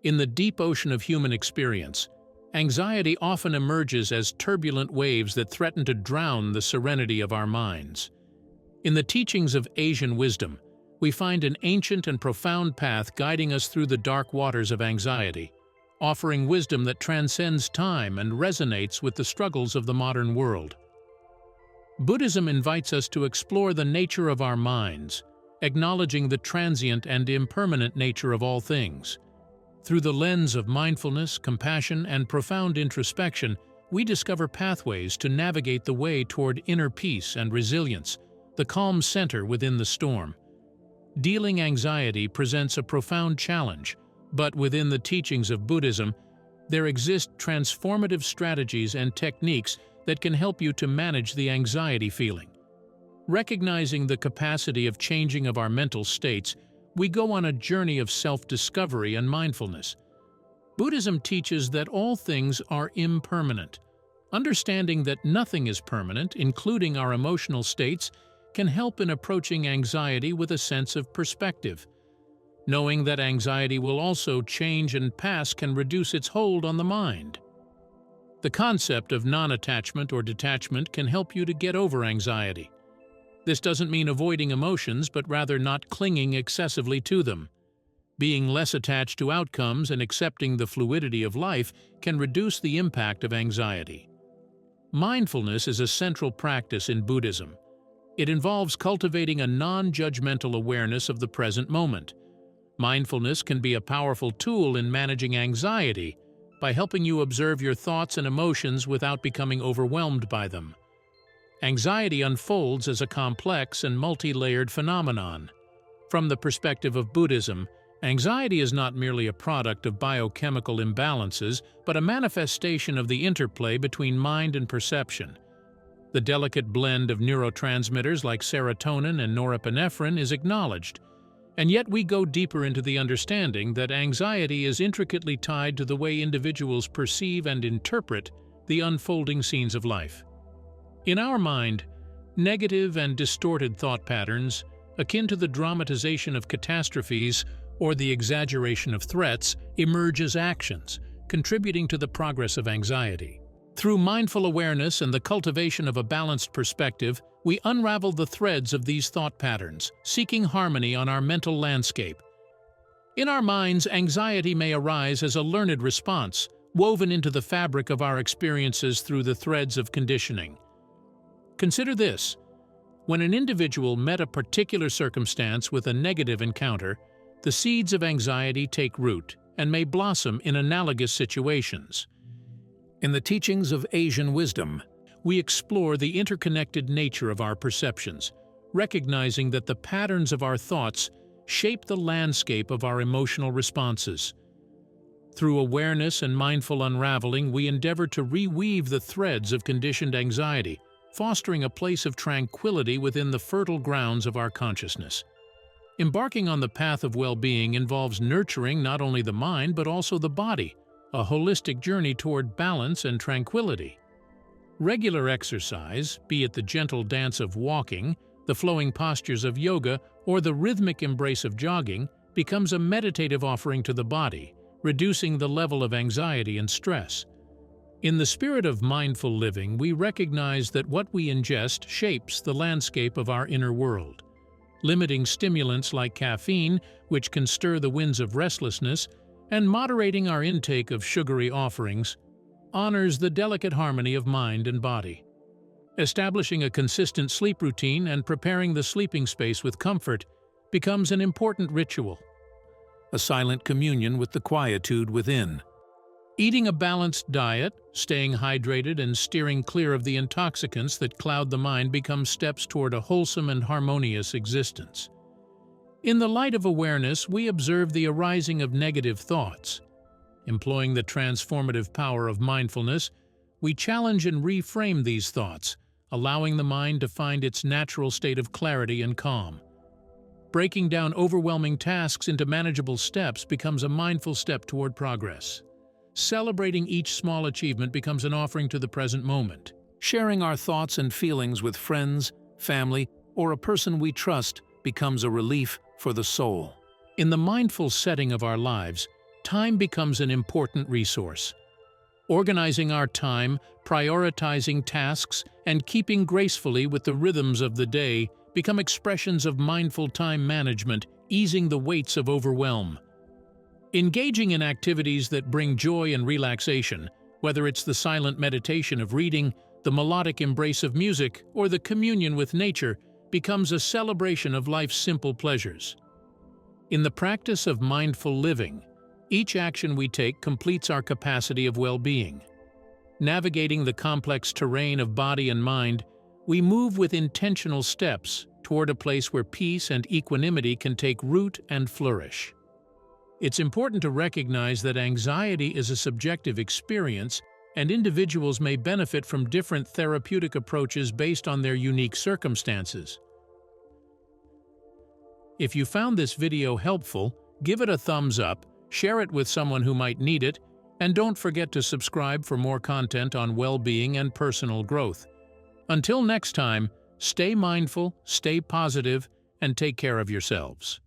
In the deep ocean of human experience, anxiety often emerges as turbulent waves that threaten to drown the serenity of our minds. In the teachings of Asian wisdom, we find an ancient and profound path guiding us through the dark waters of anxiety, offering wisdom that transcends time and resonates with the struggles of the modern world. Buddhism invites us to explore the nature of our minds, acknowledging the transient and impermanent nature of all things. Through the lens of mindfulness, compassion, and profound introspection, we discover pathways to navigate the way toward inner peace and resilience, the calm center within the storm. Dealing anxiety presents a profound challenge, but within the teachings of Buddhism, there exist transformative strategies and techniques that can help you to manage the anxiety feeling. Recognizing the capacity of changing of our mental states, we go on a journey of self-discovery and mindfulness. Buddhism teaches that all things are impermanent. Understanding that nothing is permanent, including our emotional states, can help in approaching anxiety with a sense of perspective. Knowing that anxiety will also change and pass can reduce its hold on the mind. The concept of non-attachment or detachment can help you to get over anxiety. This doesn't mean avoiding emotions, but rather not clinging excessively to them. Being less attached to outcomes and accepting the fluidity of life can reduce the impact of anxiety. Mindfulness is a central practice in Buddhism. It involves cultivating a non-judgmental awareness of the present moment. Mindfulness can be a powerful tool in managing anxiety by helping you observe your thoughts and emotions without becoming overwhelmed by them. Anxiety unfolds as a complex and multi-layered phenomenon. From the perspective of Buddhism, anxiety is not merely a product of biochemical imbalances, but a manifestation of the interplay between mind and perception. The delicate blend of neurotransmitters like serotonin and norepinephrine is acknowledged, and yet we go deeper into the understanding that anxiety is intricately tied to the way individuals perceive and interpret the unfolding scenes of life. In our mind, negative and distorted thought patterns, akin to the dramatization of catastrophes or the exaggeration of threats, emerge as actions, contributing to the progress of anxiety. Through mindful awareness and the cultivation of a balanced perspective, we unravel the threads of these thought patterns, seeking harmony on our mental landscape. In our minds, anxiety may arise as a learned response, woven into the fabric of our experiences through the threads of conditioning. Consider this. When an individual met a particular circumstance with a negative encounter, the seeds of anxiety take root and may blossom in analogous situations. In the teachings of Asian wisdom, we explore the interconnected nature of our perceptions, recognizing that the patterns of our thoughts shape the landscape of our emotional responses. Through awareness and mindful unraveling, we endeavor to reweave the threads of conditioned anxiety, fostering a place of tranquility within the fertile grounds of our consciousness. Embarking on the path of well-being involves nurturing not only the mind but also the body, a holistic journey toward balance and tranquility. Regular exercise, be it the gentle dance of walking, the flowing postures of yoga, or the rhythmic embrace of jogging, becomes a meditative offering to the body, reducing the level of anxiety and stress. In the spirit of mindful living, we recognize that what we ingest shapes the landscape of our inner world. Limiting stimulants like caffeine, which can stir the winds of restlessness, and moderating our intake of sugary offerings, honors the delicate harmony of mind and body. Establishing a consistent sleep routine and preparing the sleeping space with comfort becomes an important ritual, a silent communion with the quietude within. Eating a balanced diet, staying hydrated, and steering clear of the intoxicants that cloud the mind become steps toward a wholesome and harmonious existence. In the light of awareness, we observe the arising of negative thoughts. Employing the transformative power of mindfulness, we challenge and reframe these thoughts, allowing the mind to find its natural state of clarity and calm. Breaking down overwhelming tasks into manageable steps becomes a mindful step toward progress. Celebrating each small achievement becomes an offering to the present moment. Sharing our thoughts and feelings with friends, family, or a person we trust becomes a relief for the soul. In the mindful setting of our lives, time becomes an important resource. Organizing our time, prioritizing tasks, and keeping gracefully with the rhythms of the day become expressions of mindful time management, easing the weights of overwhelm. Engaging in activities that bring joy and relaxation, whether it's the silent meditation of reading, the melodic embrace of music, or the communion with nature, becomes a celebration of life's simple pleasures. In the practice of mindful living, each action we take completes our capacity of well-being. Navigating the complex terrain of body and mind, we move with intentional steps toward a place where peace and equanimity can take root and flourish. It's important to recognize that anxiety is a subjective experience, and individuals may benefit from different therapeutic approaches based on their unique circumstances. If you found this video helpful, give it a thumbs up, share it with someone who might need it, and don't forget to subscribe for more content on well-being and personal growth. Until next time, stay mindful, stay positive, and take care of yourselves.